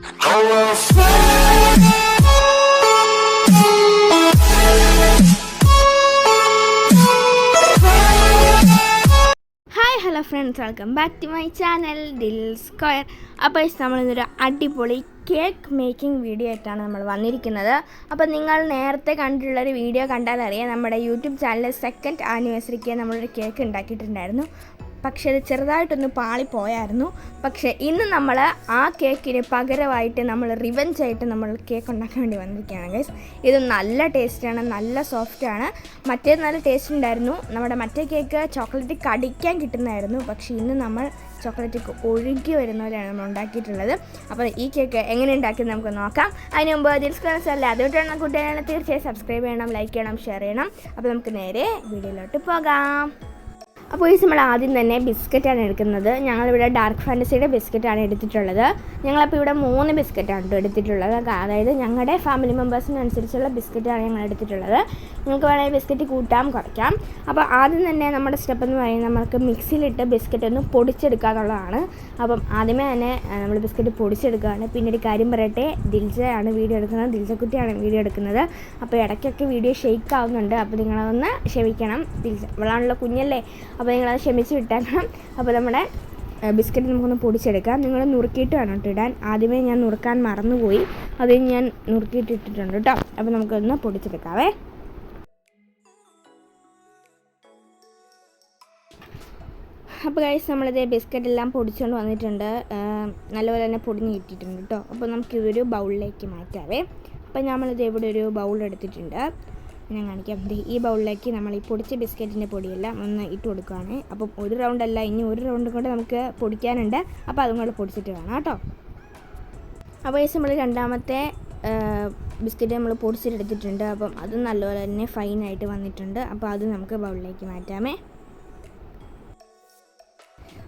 Hi hello friends, welcome back to my channel Dil square. അപ്പോൾ നമ്മളിന്നൊരു അടിപൊളി കേക്ക് മേക്കിംഗ് വീഡിയോ ആയിട്ടാണ് നമ്മൾ വന്നിരിക്കുന്നത്. അപ്പോൾ നിങ്ങൾ നേരത്തെ കണ്ടിട്ടുള്ളൊരു വീഡിയോ കണ്ടാൽ അറിയാം, നമ്മുടെ യൂട്യൂബ് ചാനലിൽ 2nd ആനിവേഴ്സറിക്ക് നമ്മളൊരു കേക്ക് ഉണ്ടാക്കിയിട്ടുണ്ടായിരുന്നു. പക്ഷേ അത് ചെറുതായിട്ടൊന്ന് പാളിപ്പോയായിരുന്നു. പക്ഷേ ഇന്ന് നമ്മൾ ആ കേക്കിന് പകരമായിട്ട് നമ്മൾ റിവഞ്ചായിട്ട് നമ്മൾ കേക്ക് ഉണ്ടാക്കാൻ വേണ്ടി വന്നിരിക്കുകയാണ് ഗൈസ്. ഇത് നല്ല ടേസ്റ്റാണ്, നല്ല സോഫ്റ്റാണ്. മറ്റേ നല്ല ടേസ്റ്റ് ഉണ്ടായിരുന്നു. നമ്മുടെ മറ്റേ കേക്ക് ചോക്ലേറ്റ് കടിക്കാൻ കിട്ടുന്നതായിരുന്നു. പക്ഷേ ഇന്ന് നമ്മൾ ചോക്ലേറ്റ് ഒഴുകി വരുന്ന പോലെയാണ് നമ്മൾ ഉണ്ടാക്കിയിട്ടുള്ളത്. അപ്പോൾ ഈ കേക്ക് എങ്ങനെ ഉണ്ടാക്കി നമുക്ക് നോക്കാം. അതിന് മുമ്പ് ദിൽ സ്ക്വയർ അല്ല അതുകൊണ്ടാണ് കൂട്ടുകാരാണ്, തീർച്ചയായും സബ്സ്ക്രൈബ് ചെയ്യണം, ലൈക്ക് ചെയ്യണം, ഷെയർ ചെയ്യണം. അപ്പോൾ നമുക്ക് നേരെ വീഡിയോയിലോട്ട് പോകാം. അപ്പോൾ ഈ നമ്മൾ ആദ്യം തന്നെ ബിസ്ക്കറ്റാണ് എടുക്കുന്നത്. ഞങ്ങളിവിടെ ഡാർക്ക് ഫാൻറ്റസിയുടെ ബിസ്ക്കറ്റാണ് എടുത്തിട്ടുള്ളത്. ഞങ്ങളപ്പോൾ ഇവിടെ 3 ബിസ്ക്കറ്റാണ് എടുത്തിട്ടുള്ളത്. അതായത് ഞങ്ങളുടെ ഫാമിലി മെമ്പേഴ്സിനനുസരിച്ചുള്ള ബിസ്ക്കറ്റാണ് ഞങ്ങൾ എടുത്തിട്ടുള്ളത്. നിങ്ങൾക്ക് വേണമെങ്കിൽ ബിസ്ക്കറ്റ് കൂട്ടാം, കുറയ്ക്കാം. അപ്പോൾ ആദ്യം തന്നെ നമ്മുടെ സ്റ്റെപ്പ് എന്ന് പറയുന്നത് നമുക്ക് മിക്സിയിലിട്ട് ബിസ്ക്കറ്റ് ഒന്ന് പൊടിച്ചെടുക്കുക എന്നുള്ളതാണ്. അപ്പം ആദ്യമേ തന്നെ നമ്മൾ ബിസ്ക്കറ്റ് പൊടിച്ചെടുക്കുകയാണ്. പിന്നെ ഒരു കാര്യം പറയട്ടെ, ദിൽജയാണ് വീഡിയോ എടുക്കുന്നത്, ദിൽജക്കുട്ടിയാണ് വീഡിയോ എടുക്കുന്നത്. അപ്പോൾ ഇടയ്ക്കൊക്കെ വീഡിയോ ഷെയ്ക്ക് ആവുന്നുണ്ട്. അപ്പോൾ നിങ്ങളതൊന്ന് ക്ഷമിക്കണം. ദിൽജ അവളാണല്ലോ കുഞ്ഞല്ലേ, അപ്പോൾ നിങ്ങളത് ക്ഷമിച്ച് വിട്ടേക്കണം. അപ്പോൾ നമ്മുടെ ബിസ്ക്കറ്റ് നമുക്കൊന്ന് പൊടിച്ചെടുക്കാം. നിങ്ങൾ നുറുക്കിയിട്ട് വേണം ഇടാൻ. ആദ്യമേ ഞാൻ നുറുക്കാൻ മറന്നുപോയി, അത് ഞാൻ നുറുക്കിയിട്ട് ഇട്ടിട്ടുണ്ട് കേട്ടോ. അപ്പോൾ നമുക്കൊന്ന് പൊടിച്ചെടുക്കാവേ. അപ്പോൾ ഗൈസ് നമ്മളിത് ബിസ്ക്കറ്റ് എല്ലാം പൊടിച്ചുകൊണ്ട് വന്നിട്ടുണ്ട്. നല്ലപോലെ തന്നെ പൊടിഞ്ഞ് കിട്ടിയിട്ടുണ്ട് കേട്ടോ. അപ്പോൾ നമുക്കിതൊരു ബൗളിലേക്ക് മാറ്റാവേ. അപ്പോൾ നമ്മളിത് ഇവിടെ ഒരു ബൗൾ എടുത്തിട്ടുണ്ട്. ഞാൻ കാണിക്കാം. ഈ ബൗളിലേക്ക് നമ്മൾ ഈ പൊടിച്ച ബിസ്ക്കറ്റിൻ്റെ പൊടിയെല്ലാം ഒന്ന് ഇട്ട് കൊടുക്കുകയാണ്. അപ്പം ഒരു റൗണ്ടല്ല, ഇനി ഒരു റൗണ്ട് കൊണ്ട് നമുക്ക് പൊടിക്കാനുണ്ട്. അപ്പോൾ അതും കൂടെ പൊടിച്ചിട്ട് വേണം കേട്ടോ. അപ്പോൾ ഈ നമ്മൾ രണ്ടാമത്തെ ബിസ്ക്കറ്റ് നമ്മൾ പൊടിച്ചിട്ടെടുത്തിട്ടുണ്ട്. അപ്പം അത് നല്ലപോലെ തന്നെ ഫൈനായിട്ട് വന്നിട്ടുണ്ട്. അപ്പോൾ അത് നമുക്ക് ബൗളിലേക്ക് മാറ്റാമേ.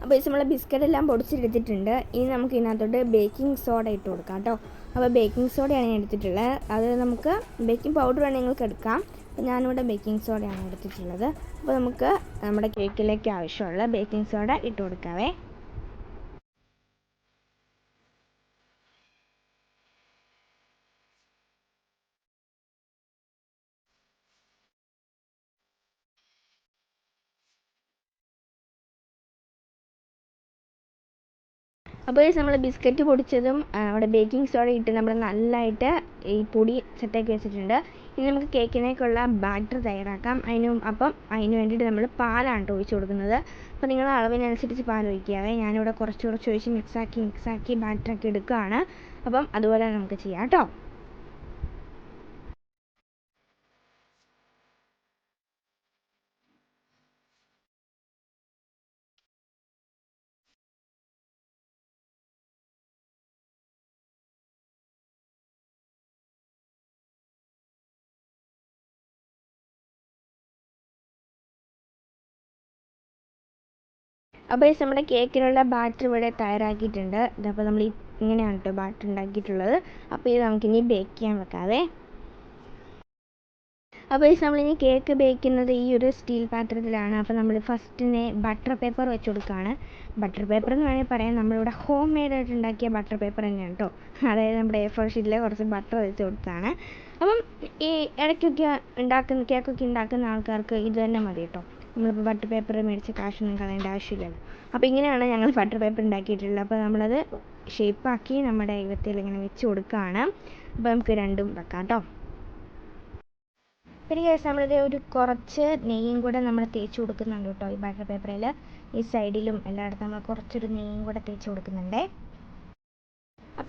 അപ്പോൾ നമ്മൾ ബിസ്ക്കറ്റ് എല്ലാം പൊടിച്ചെടുത്തിട്ടുണ്ട്. ഇനി നമുക്ക് ഇതിനകത്തോട്ട് ബേക്കിംഗ് സോഡ ഇട്ട് കൊടുക്കാം കേട്ടോ. അപ്പോൾ ബേക്കിംഗ് സോഡയാണ് ഞാൻ എടുത്തിട്ടുള്ളത്. അത് നമുക്ക് ബേക്കിംഗ് പൗഡർ വേണമെങ്കിൽ നിങ്ങൾക്ക് എടുക്കാം. അപ്പോൾ ഞാനിവിടെ ബേക്കിംഗ് സോഡയാണ് എടുത്തിട്ടുള്ളത്. അപ്പോൾ നമുക്ക് നമ്മുടെ കേക്കിലേക്ക് ആവശ്യമുള്ള ബേക്കിംഗ് സോഡ ഇട്ട് കൊടുക്കാവേ. അപ്പോൾ നമ്മൾ ബിസ്ക്കറ്റ് പൊടിച്ചതും അവിടെ ബേക്കിംഗ് സോഡ ഇട്ട് നമ്മൾ നല്ലതായിട്ട് ഈ പൊടി സെറ്റാക്കി വെച്ചിട്ടുണ്ട്. ഇനി നമുക്ക് കേക്കിനേക്കുള്ള ബാറ്റർ തയ്യാറാക്കാം. അതിന് വേണ്ടിയിട്ട് നമ്മൾ പാലാണ് ഒഴിച്ച് കൊടുക്കുന്നത്. അപ്പോൾ നിങ്ങൾ അളവിനനുസരിച്ച് പാൽ ഒഴിക്കാവേ. ഞാനിവിടെ കുറച്ച് ഒഴിച്ച് മിക്സാക്കി ബാറ്ററൊക്കെ എടുക്കുകയാണ്. അപ്പം അതുപോലെ നമുക്ക് ചെയ്യാം കേട്ടോ. അപ്പോൾ നമ്മുടെ കേക്കിനുള്ള ബാറ്റർ ഇവിടെ തയ്യാറാക്കിയിട്ടുണ്ട്. അപ്പോൾ നമ്മൾ ഇങ്ങനെയാണ് കേട്ടോ ബാറ്റർ ഉണ്ടാക്കിയിട്ടുള്ളത്. അപ്പോൾ ഇത് നമുക്കിനി ബേക്ക് ചെയ്യാൻ വെക്കാവേ. അപ്പോൾ നമ്മളിനി കേക്ക് ബേക്ക് ചെയ്യുന്നത് ഈ ഒരു സ്റ്റീൽ പാത്രത്തിലാണ്. അപ്പോൾ നമ്മൾ ഫസ്റ്റിനെ ബട്ടർ പേപ്പർ വെച്ച് കൊടുക്കുകയാണ്. ബട്ടർ പേപ്പർ എന്ന് വേണമെങ്കിൽ പറയാം, നമ്മളിവിടെ ഹോം മെയ്ഡായിട്ട് ഉണ്ടാക്കിയ ബട്ടർ പേപ്പർ തന്നെയാണ് കേട്ടോ. അതായത് നമ്മുടെ A4 ഷീറ്റിൽ കുറച്ച് ബട്ടർ വെച്ച് കൊടുത്താണ്. അപ്പം ഈ ഇടയ്ക്കൊക്കെ കേക്കൊക്കെ ഉണ്ടാക്കുന്ന ആൾക്കാർക്ക് ഇത് തന്നെ മതി കേട്ടോ. നമ്മളിപ്പോൾ ബട്ടർ പേപ്പർ മേടിച്ച് കാശൊന്നും കളയേണ്ട ആവശ്യമില്ലല്ലോ. അപ്പോൾ ഇങ്ങനെയാണ് ഞങ്ങൾ ബട്ടർ പേപ്പർ ഉണ്ടാക്കിയിട്ടുള്ളത്. അപ്പോൾ നമ്മളത് ഷേപ്പാക്കി നമ്മുടെ ഇവത്തിൽ ഇങ്ങനെ വെച്ച് കൊടുക്കുകയാണ്. അപ്പോൾ നമുക്ക് രണ്ടും വെക്കാം കേട്ടോ. പിന്നെ നമ്മളിത് ഒരു കുറച്ച് നെയ്യും കൂടെ നമ്മൾ തേച്ച് കൊടുക്കുന്നുണ്ട് കേട്ടോ. ഈ ബട്ടർ പേപ്പറിൽ ഈ സൈഡിലും എല്ലായിടത്തും നമ്മൾ കുറച്ചൊരു നെയ്യും കൂടെ തേച്ച് കൊടുക്കുന്നുണ്ട്.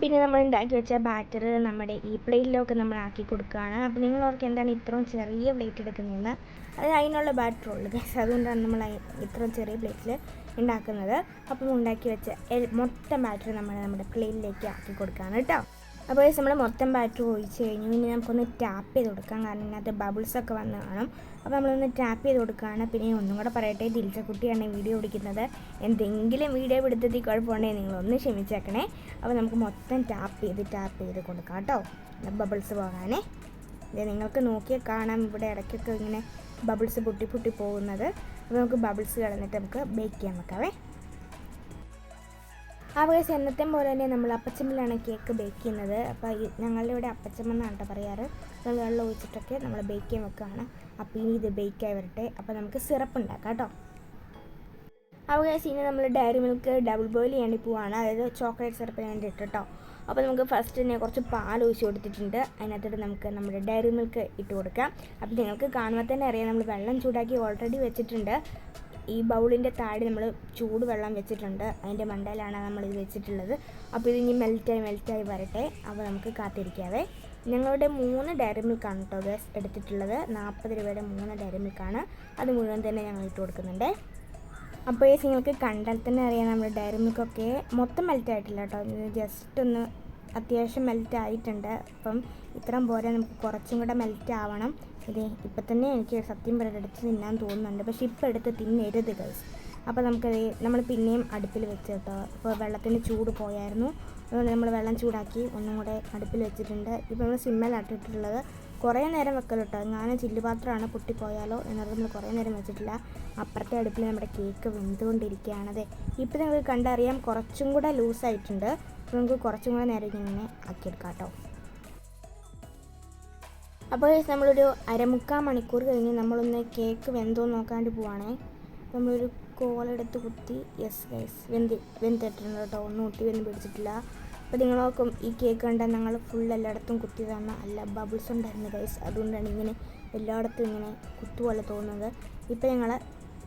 പിന്നെ നമ്മൾ ഉണ്ടാക്കി വെച്ച ബാറ്റർ നമ്മുടെ ഈ പ്ലേറ്റിലൊക്കെ നമ്മൾ ആക്കി കൊടുക്കുകയാണ്. അപ്പോൾ നിങ്ങളവർക്ക് എന്താണ് ഇത്രയും ചെറിയ പ്ലേറ്റ് എടുക്കുന്നതെന്ന്, അത് അതിനുള്ള ബാറ്റർ ഉള്ളൂ ഗൈസ്. അതുകൊണ്ടാണ് നമ്മൾ ഇത്രയും ചെറിയ പ്ലേറ്റിൽ ഉണ്ടാക്കുന്നത്. അപ്പം ഉണ്ടാക്കി വെച്ച മൊത്തം ബാറ്റർ നമ്മുടെ പ്ലേറ്റിലേക്ക് ആക്കി കൊടുക്കുകയാണ് കേട്ടോ. അപ്പോൾ നമ്മൾ മൊത്തം ബാറ്റർ ഒഴിച്ച് കഴിഞ്ഞു. ഇനി നമുക്കൊന്ന് ടാപ്പ് ചെയ്ത് കൊടുക്കാം, കാരണം ഇതിനകത്ത് ബബിൾസൊക്കെ വന്ന് കാണും. അപ്പോൾ നമ്മളൊന്ന് ടാപ്പ് ചെയ്ത് കൊടുക്കുകയാണ്. പിന്നെ ഒന്നും കൂടെ പറയട്ടെ, ദിൽജക്കുട്ടിയാണ് വീഡിയോ പിടിക്കുന്നത്. എന്തെങ്കിലും വീഡിയോ പിടുത്തത്തിൽ കുഴപ്പമുണ്ടെങ്കിൽ നിങ്ങളൊന്ന് ക്ഷമിച്ചേക്കണേ. അപ്പോൾ നമുക്ക് മൊത്തം ടാപ്പ് ചെയ്ത് കൊടുക്കാം കേട്ടോ, ബബിൾസ് പോകാനേ. ഇത് നിങ്ങൾക്ക് നോക്കിയാൽ കാണാം, ഇവിടെ ഇടയ്ക്കൊക്കെ ഇങ്ങനെ ബബിൾസ് പൊട്ടി പോകുന്നത്. അപ്പോൾ നമുക്ക് ബബിൾസ് കളഞ്ഞിട്ട് നമുക്ക് ബേക്ക് ചെയ്യാൻ വെക്കാവേ. അപ്പോൾ എന്നത്തെ പോലെ തന്നെ നമ്മൾ അപ്പച്ചമ്മിലാണ് കേക്ക് ബേക്ക് ചെയ്യുന്നത്. അപ്പോൾ ഞങ്ങളുടെ ഇവിടെ അപ്പച്ചമ്മെന്നാണ് കേട്ടോ പറയാറ്. നമ്മൾ വെള്ളം ഒഴിച്ചിട്ടൊക്കെ നമ്മൾ ബേക്ക് ചെയ്യാൻ വെക്കുകയാണ്. അപ്പോൾ ഇനി ഇത് ബേക്കായി വരട്ടെ. അപ്പോൾ നമുക്ക് സിറപ്പ് ഉണ്ടാക്കാം കേട്ടോ. അപ്പോൾ ഇനി നമ്മൾ ഡയറി മിൽക്ക് ഡബിൾ ബോയിൽ ചെയ്യേണ്ടി പോവാണ്, അതായത് ചോക്ലേറ്റ് സിറപ്പിന് വേണ്ടിയിട്ട് കേട്ടോ. അപ്പോൾ നമുക്ക് ഫസ്റ്റ് തന്നെ കുറച്ച് പാൽ ഒഴിച്ച് കൊടുത്തിട്ടുണ്ട്. അതിനകത്തോട്ട് നമുക്ക് നമ്മുടെ ഡയറി മിൽക്ക് ഇട്ട് കൊടുക്കാം. അപ്പോൾ നിങ്ങൾക്ക് കാണുമ്പോൾ തന്നെ അറിയാം, നമ്മൾ വെള്ളം ചൂടാക്കി ഓൾറെഡി വെച്ചിട്ടുണ്ട്. ഈ ബൗളിൻ്റെ താഴെ നമ്മൾ ചൂട് വെള്ളം വെച്ചിട്ടുണ്ട്, അതിൻ്റെ മണ്ടയിലാണ് നമ്മളിത് വെച്ചിട്ടുള്ളത്. അപ്പോൾ ഇത് ഇനി മെൽറ്റായി വരട്ടെ. അപ്പോൾ നമുക്ക് കാത്തിരിക്കാവേ. ഞങ്ങളുടെ 3 ഡയറി മിൽക്കാണ് കേട്ടോ ഗൈസ് എടുത്തിട്ടുള്ളത്. 40 രൂപയുടെ 3 ഡയറി മിൽക്കാണ്. അത് മുഴുവൻ തന്നെ ഞങ്ങൾ ഇട്ട് കൊടുക്കുന്നുണ്ട്. അപ്പോൾ നിങ്ങൾക്ക് കണ്ടാൽ തന്നെ അറിയാം, നമ്മുടെ ഡയറി മിൽക്കൊക്കെ മൊത്തം മെൽറ്റായിട്ടില്ല കേട്ടോ, ജസ്റ്റ് ഒന്ന് അത്യാവശ്യം മെൽറ്റായിട്ടുണ്ട്. അപ്പം ഇത്രയും പോരാ, നമുക്ക് കുറച്ചും കൂടെ മെൽറ്റ് ആവണം. ഇതേ ഇപ്പം തന്നെ എനിക്ക് സത്യം പറഞ്ഞിട്ട് എടുത്ത് തിന്നാൻ തോന്നുന്നുണ്ട്, പക്ഷേ ഇപ്പം എടുത്ത് തിന്നരുത് ഗൈസ്. അപ്പോൾ നമുക്കത് നമ്മൾ പിന്നെയും അടുപ്പിൽ വെച്ച് കേട്ടോ. അപ്പോൾ വെള്ളത്തിൻ്റെ ചൂട് പോയായിരുന്നു, അതുകൊണ്ട് നമ്മൾ വെള്ളം ചൂടാക്കി ഒന്നും കൂടെ അടുപ്പിൽ വെച്ചിട്ടുണ്ട്. ഇപ്പോൾ നമ്മൾ സിമ്മലാട്ടിട്ടുള്ളത്. കുറേ നേരം വെക്കൽ കേട്ടോ, എങ്ങാനും ചില്ലുപാത്രമാണ് പൊട്ടിപ്പോയാലോ എന്നത് നമ്മൾ കുറേ നേരം വെച്ചിട്ടില്ല. അപ്പുറത്തെ അടുപ്പിൽ നമ്മുടെ കേക്ക് വെന്തുകൊണ്ടിരിക്കുകയാണത്. ഇപ്പോൾ നിങ്ങൾക്ക് കണ്ടറിയാം കുറച്ചും കൂടെ ലൂസായിട്ടുണ്ട്. അപ്പോൾ നമുക്ക് കുറച്ചും കൂടെ നേരം ഇങ്ങനെ ആക്കിയെടുക്കാം കേട്ടോ. അപ്പോൾ നമ്മളൊരു 1/4 മണിക്കൂർ കഴിഞ്ഞ് നമ്മളൊന്ന് കേക്ക് വെന്തോ നോക്കാണ്ട് പോവാണേ. നമ്മളൊരു കോലെടുത്ത് കുത്തി, യെസ് ഗൈസ് വെന്തിട്ടുണ്ട് കേട്ടോ, ഒന്നും ഒട്ടി വെന്ത് പിടിച്ചിട്ടില്ല. അപ്പോൾ നിങ്ങൾ നോക്കും, ഈ കേക്ക് കണ്ടാൽ ഞങ്ങൾ ഫുൾ എല്ലായിടത്തും കുത്തിയതാണ്, അല്ല ബബിൾസ് ഉണ്ടായിരുന്നു ഗൈസ്, അതുകൊണ്ടാണ് ഇങ്ങനെ എല്ലായിടത്തും ഇങ്ങനെ കുത്തുപോലെ തോന്നുന്നത്. ഇപ്പോൾ ഞങ്ങൾ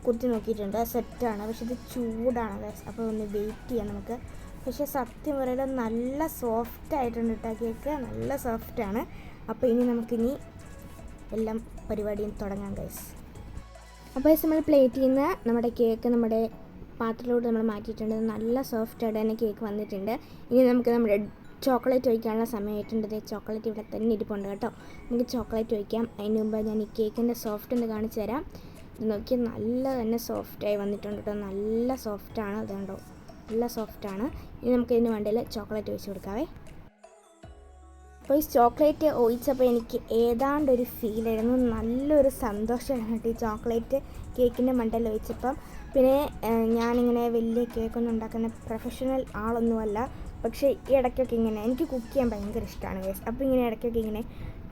കുത്തി നോക്കിയിട്ടുണ്ട്, സെറ്റാണ്. പക്ഷെ ഇത് ചൂടാണ് ഗൈസ്, അപ്പോൾ ഒന്ന് വെയിറ്റ് ചെയ്യാം നമുക്ക്. പക്ഷേ സത്യം പറയുന്നത് നല്ല സോഫ്റ്റ് ആയിട്ടുണ്ട് കേട്ടോ കേക്ക്, നല്ല സോഫ്റ്റാണ്. അപ്പോൾ ഇനി നമുക്കിനി എല്ലാം പരിപാടിയും തുടങ്ങാം ഗൈസ്. അപ്പോൾ നമ്മൾ പ്ലേറ്റിൽ നിന്ന് നമ്മുടെ കേക്ക് നമ്മുടെ പാത്രത്തിലോട്ട് നമ്മൾ മാറ്റിയിട്ടുണ്ട്. നല്ല സോഫ്റ്റായിട്ട് തന്നെ കേക്ക് വന്നിട്ടുണ്ട്. ഇനി നമുക്ക് നമ്മുടെ ചോക്ലേറ്റ് ഒഴിക്കാനുള്ള സമയമായിട്ടുണ്ട്. ചോക്ലേറ്റ് ഇവിടെ തന്നെ ഇരിപ്പുണ്ട് കേട്ടോ, നമുക്ക് ചോക്ലേറ്റ് ഒഴിക്കാം. അതിന് മുമ്പ് ഞാൻ ഈ കേക്കിൻ്റെ സോഫ്റ്റ് ഒന്ന് കാണിച്ചു തരാം. ഇത് നോക്കി നല്ല തന്നെ സോഫ്റ്റായി വന്നിട്ടുണ്ട് കേട്ടോ, നല്ല സോഫ്റ്റാണ്. അതുകൊണ്ടോ നല്ല സോഫ്റ്റാണ്. ഇനി നമുക്ക് ഇതിന് വേണ്ടിയിൽ ചോക്ലേറ്റ് ഒഴിച്ച് കൊടുക്കാവേ. അപ്പോൾ ഈ ചോക്ലേറ്റ് ഒഴിച്ചപ്പോൾ എനിക്ക് ഏതാണ്ടൊരു ഫീലായിരുന്നു, നല്ലൊരു സന്തോഷമായിട്ട് ഈ ചോക്ലേറ്റ് കേക്കിൻ്റെ മണ്ടയിൽ ഒഴിച്ചപ്പം. പിന്നെ ഞാനിങ്ങനെ വലിയ കേക്കൊന്നും ഉണ്ടാക്കുന്ന പ്രൊഫഷണൽ ആളൊന്നുമല്ല, പക്ഷേ ഈ ഇടയ്ക്കൊക്കെ ഇങ്ങനെ എനിക്ക് കുക്ക് ചെയ്യാൻ ഭയങ്കര ഇഷ്ടമാണ് ഗൈസ്. അപ്പോൾ ഇങ്ങനെ ഇടയ്ക്കൊക്കെ ഇങ്ങനെ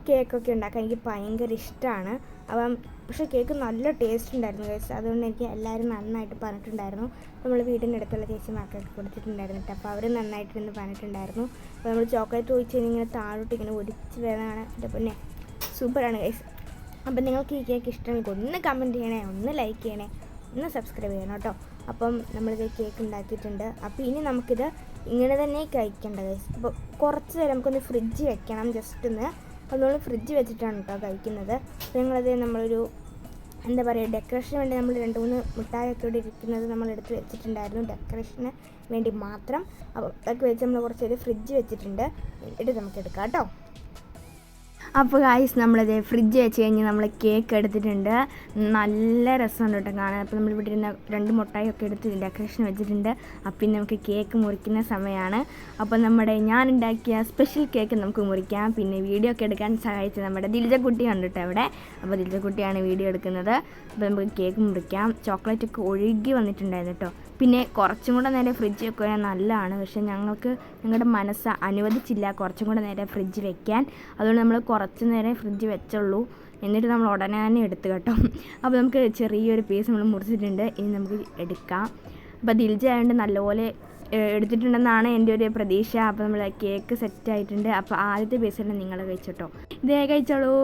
കേക്കൊക്കെ ഉണ്ടാക്കാൻ എനിക്ക് ഭയങ്കര ഇഷ്ടമാണ്. അപ്പം പക്ഷേ കേക്ക് നല്ല ടേസ്റ്റ് ഉണ്ടായിരുന്നു ഗൈസ്, അതുകൊണ്ട് എനിക്ക് എല്ലാവരും നന്നായിട്ട് പറഞ്ഞിട്ടുണ്ടായിരുന്നു. നമ്മൾ വീടിൻ്റെ അടുത്തുള്ള ചേച്ചിമാർക്കൊക്കെ കൊടുത്തിട്ടുണ്ടായിരുന്നു കേട്ടോ, അപ്പോൾ അവർ നന്നായിട്ടിരുന്ന് പറഞ്ഞിട്ടുണ്ടായിരുന്നു. അപ്പോൾ നമ്മൾ ചോക്ലേറ്റ് ഒഴിച്ച് ഇങ്ങനെ താഴോട്ട് ഇങ്ങനെ ഒടിച്ച് വരുന്നതാണ് എൻ്റെ പിന്നെ സൂപ്പറാണ് ഗൈസ്. അപ്പം നിങ്ങൾക്ക് ഈ കേക്ക് ഇഷ്ടമെങ്കിൽ ഒന്ന് കമൻറ്റ് ചെയ്യണേ, ഒന്ന് ലൈക്ക് ചെയ്യണേ, ഒന്ന് സബ്സ്ക്രൈബ് ചെയ്യണം കേട്ടോ. അപ്പം നമ്മളിത് കേക്ക് ഉണ്ടാക്കിയിട്ടുണ്ട്. അപ്പോൾ ഇനി നമുക്കിത് ഇങ്ങനെ തന്നെ കഴിക്കേണ്ട ഗൈസ്. അപ്പോൾ കുറച്ച് നേരം നമുക്കൊന്ന് ഫ്രിഡ്ജ് വെക്കണം, ജസ്റ്റ് ഒന്ന്. അപ്പോൾ നമ്മൾ ഫ്രിഡ്ജ് വെച്ചിട്ടാണ് കേട്ടോ കഴിക്കുന്നത്. അപ്പോൾ ഞങ്ങളത് നമ്മളൊരു എന്താ പറയുക, ഡെക്കറേഷന് വേണ്ടി നമ്മൾ 2-3 മിഠായിയൊക്കെ ഇവിടെ ഇരിക്കുന്നത് നമ്മൾ എടുത്ത് വെച്ചിട്ടുണ്ടായിരുന്നു, ഡെക്കറേഷന് വേണ്ടി മാത്രം. അപ്പോൾ അതൊക്കെ വെച്ച് നമ്മൾ കുറച്ചൊരു ഫ്രിഡ്ജ് വെച്ചിട്ടുണ്ട്, എന്നിട്ട് നമുക്ക് എടുക്കാം കേട്ടോ. അപ്പോൾ ഗായ്സ് നമ്മളത് ഫ്രിഡ്ജ് വെച്ച് കഴിഞ്ഞ് നമ്മൾ കേക്ക് എടുത്തിട്ടുണ്ട്. നല്ല രസമുണ്ട് കേട്ടോ കാണാൻ. അപ്പോൾ നമ്മളിവിടെ ഇരുന്ന 2 മുട്ടായൊക്കെ എടുത്ത് ഡെക്കറേഷൻ വെച്ചിട്ടുണ്ട്. അപ്പം പിന്നെ നമുക്ക് കേക്ക് മുറിക്കുന്ന സമയമാണ്. അപ്പോൾ ഞാൻ ഉണ്ടാക്കിയ സ്പെഷ്യൽ കേക്ക് നമുക്ക് മുറിക്കാം. പിന്നെ വീഡിയോ ഒക്കെ എടുക്കാൻ സഹായിച്ചത് നമ്മുടെ ദിൽജക്കുട്ടിയാണ് കേട്ടോ അവിടെ. അപ്പോൾ ദിൽജക്കുട്ടിയാണ് വീഡിയോ എടുക്കുന്നത്. അപ്പോൾ നമുക്ക് കേക്ക് മുറിക്കാം. ചോക്ലേറ്റ് ഒക്കെ ഒഴുകി വന്നിട്ടുണ്ടായിരുന്നു കേട്ടോ. പിന്നെ കുറച്ചും കൂടെ നേരം ഫ്രിഡ്ജ് വെക്കുക നല്ലതാണ്, പക്ഷേ ഞങ്ങളുടെ മനസ്സ് അനുവദിച്ചില്ല കുറച്ചും കൂടെ നേരം ഫ്രിഡ്ജ് വെക്കാൻ. അതുകൊണ്ട് നമ്മൾ കുറച്ച് നേരം ഫ്രിഡ്ജ് വെച്ചുള്ളൂ, എന്നിട്ട് നമ്മൾ ഉടനെ തന്നെ എടുത്ത് കേട്ടോ. അപ്പോൾ നമുക്ക് ചെറിയൊരു പീസ് നമ്മൾ മുറിച്ചിട്ടുണ്ട്, ഇനി നമുക്ക് എടുക്കാം. അപ്പോൾ ദിൽജ ആയതുകൊണ്ട് നല്ലപോലെ എടുത്തിട്ടുണ്ടെന്നാണ് എൻ്റെ ഒരു പ്രതീക്ഷ. അപ്പോൾ നമ്മൾ കേക്ക് സെറ്റായിട്ടുണ്ട്. അപ്പോൾ ആദ്യത്തെ പീസ് തന്നെ നിങ്ങൾ കഴിച്ചോട്ടോ, ഇതേ കഴിച്ചോളൂ.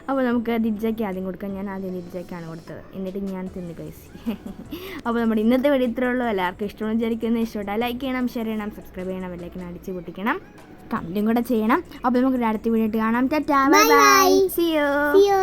അപ്പോൾ നമുക്ക് ദിൽജയ്ക്ക് ആദ്യം കൊടുക്കാം. ഞാൻ ആദ്യം ദിൽജയ്ക്കാണ് കൊടുത്തത്, എന്നിട്ട് ഞാൻ തിന്ന് കഴിച്ചു. അപ്പോൾ നമ്മുടെ ഇന്നത്തെ വീഡിയോ ഇത്രേ ഉള്ളൂ. എല്ലാവർക്കും ഇഷ്ടമെന്ന് വിചാരിക്കുന്നത്. ഇഷ്ടപ്പെട്ടാൽ ലൈക്ക് ചെയ്യണം, ഷെയർ ചെയ്യണം, സബ്സ്ക്രൈബ് ചെയ്യണം, ബെല്ലൈക്കൺ അടിച്ച് പൊട്ടിക്കണം, കമൻറ്റും കൂടെ ചെയ്യണം. അപ്പോൾ നമുക്ക് അടുത്ത വീഡിയോ കാണാം. Tata bye bye, see U.